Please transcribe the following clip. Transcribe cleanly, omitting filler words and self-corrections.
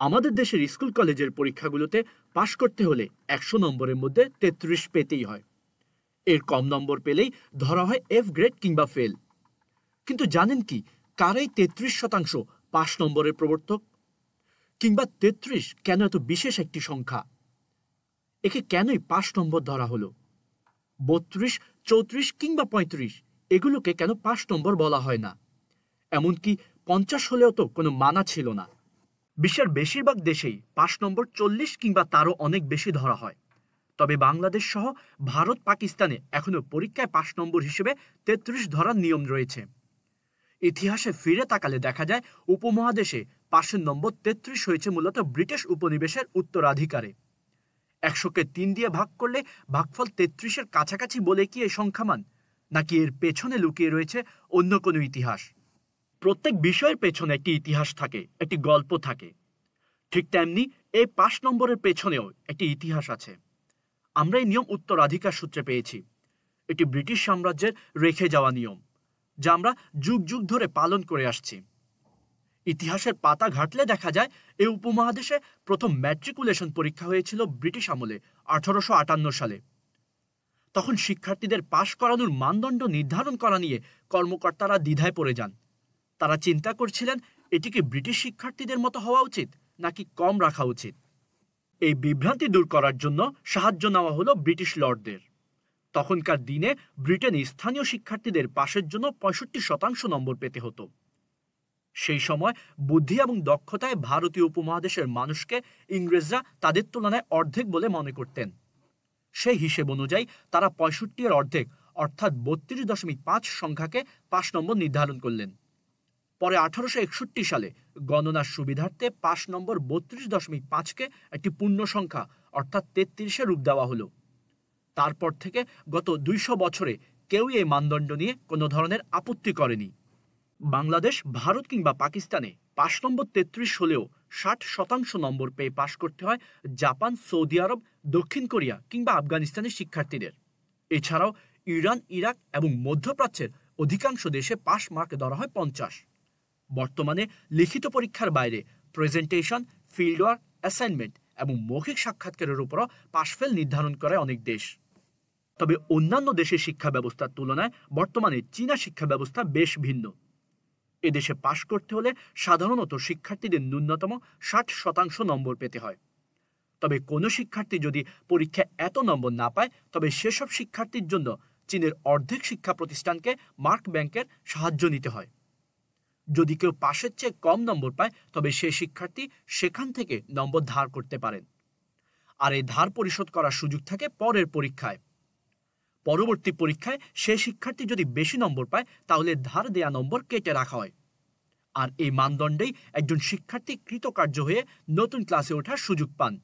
আমাদের দেশের স্কুল কলেজের পরীক্ষাগুলোতে পাশ করতে হলে ১০০ নম্বরের মধ্যে ৩৩ পেতেই হয়। এর কম নম্বর পেলেই ধরা হয় এফ গ্রেড কিংবা ফেল। কিন্তু জানেন কি, কারাই ৩৩% পাশ নম্বরের প্রবর্তক? কিংবা ৩৩ কেন এত বিশেষ একটি সংখ্যা? একে কেনই পাশ নম্বর ধরা হলো? ৩২, ৩৪ কিংবা ৩৫ এগুলোকে কেন পাশ নম্বর বলা হয় না? এমনকি ৫০ হলেও তো কোনো মানা ছিল না। বিশ্বের বেশিরভাগ দেশেই পাশ নম্বর ৪০ কিংবা তারও অনেক বেশি ধরা হয়। তবে বাংলাদেশ সহ ভারত, পাকিস্তানে এখনো পরীক্ষায় পাশ নম্বর হিসেবে ৩৩ ধরার নিয়ম রয়েছে। ইতিহাসে ফিরে তাকালে দেখা যায় উপমহাদেশে পাশের নম্বর ৩৩ হয়েছে মূলত ব্রিটিশ উপনিবেশের উত্তরাধিকারে। ১০০কে ৩ দিয়ে ভাগ করলে ভাগফল ৩৩-এর কাছাকাছি বলে কি এই সংখ্যামান, নাকি এর পেছনে লুকিয়ে রয়েছে অন্য কোনো ইতিহাস? প্রত্যেক বিষয়ের পেছনে একটি ইতিহাস থাকে, একটি গল্প থাকে। ঠিক তেমনি এই পাশ নম্বরের পেছনেও একটি ইতিহাস আছে। আমরা এই নিয়ম উত্তরাধিকার সূত্রে পেয়েছি। এটি ব্রিটিশ সাম্রাজ্যের রেখে যাওয়া নিয়ম, যা আমরা যুগ যুগ ধরে পালন করে আসছি। ইতিহাসের পাতা ঘাটলে দেখা যায় এই উপমহাদেশে প্রথম ম্যাট্রিকুলেশন পরীক্ষা হয়েছিল ব্রিটিশ আমলে ১৮৫৮ সালে। তখন শিক্ষার্থীদের পাশ করানোর মানদণ্ড নির্ধারণ করা নিয়ে কর্মকর্তারা দ্বিধায় পড়ে যান। তারা চিন্তা করছিলেন, এটি কি ব্রিটিশ শিক্ষার্থীদের মতো হওয়া উচিত নাকি কম রাখা উচিত। এই বিভ্রান্তি দূর করার জন্য সাহায্য নেওয়া হলো ব্রিটিশ লর্ডদের। তখনকার দিনে ব্রিটেনে স্থানীয় শিক্ষার্থীদের পাশের জন্য ৬৫% নম্বর পেতে হতো। সেই সময় বুদ্ধি এবং দক্ষতায় ভারতীয় উপমহাদেশের মানুষকে ইংরেজরা তাদের তুলনায় অর্ধেক বলে মনে করতেন। সেই হিসেব অনুযায়ী তারা ৬৫-এর অর্ধেক অর্থাৎ ৩২.৫ সংখ্যাকে পাশ নম্বর নির্ধারণ করলেন। পরে ১৮৬১ সালে গণনার সুবিধার্থে পাশ নম্বর ৩২.৫কে একটি পূর্ণ সংখ্যা অর্থাৎ ৩৩-এ রূপ দেওয়া হলো। তারপর থেকে গত ২০০ বছরে কেউই এই মানদণ্ড নিয়ে কোনো ধরনের আপত্তি করেনি। বাংলাদেশ, ভারত কিংবা পাকিস্তানে পাশ নম্বর ৩৩ হলেও ৬০% নম্বর পেয়ে পাশ করতে হয় জাপান, সৌদি আরব, দক্ষিণ কোরিয়া কিংবা আফগানিস্তানের শিক্ষার্থীদের। এছাড়াও ইরান, ইরাক এবং মধ্যপ্রাচ্যের অধিকাংশ দেশে পাশ মার্ক ধরা হয় ৫০। বর্তমানে লিখিত পরীক্ষার বাইরে প্রেজেন্টেশন, ফিল্ড ওয়ার্ক, অ্যাসাইনমেন্ট এবং মৌখিক সাক্ষাৎকারের উপরও পাশ ফেল নির্ধারণ করে অনেক দেশ। তবে অন্যান্য দেশের শিক্ষা ব্যবস্থার তুলনায় বর্তমানে চীনা শিক্ষা ব্যবস্থা বেশ ভিন্ন। এদেশে পাশ করতে হলে সাধারণত শিক্ষার্থীদের ন্যূনতম ৬০% নম্বর পেতে হয়। তবে কোনো শিক্ষার্থী যদি পরীক্ষায় এত নম্বর না পায়, তবে সেসব শিক্ষার্থীর জন্য চীনের অর্ধেক শিক্ষা প্রতিষ্ঠানকে মার্ক ব্যাংকের সাহায্য নিতে হয়। যদি কেউ পাশের চেয়ে কম নম্বর পায়, তবে সে শিক্ষার্থী সেখান থেকে নম্বর ধার করতে পারেন। আর এই ধার পরিশোধ করার সুযোগ থাকে পরের পরীক্ষায়। পরবর্তী পরীক্ষায় সে শিক্ষার্থী যদি বেশি নম্বর পায়, তাহলে ধার দেয়া নম্বর কেটে রাখা হয়। আর এই মানদণ্ডেই একজন শিক্ষার্থী কৃতকার্য হয়ে নতুন ক্লাসে ওঠার সুযোগ পান।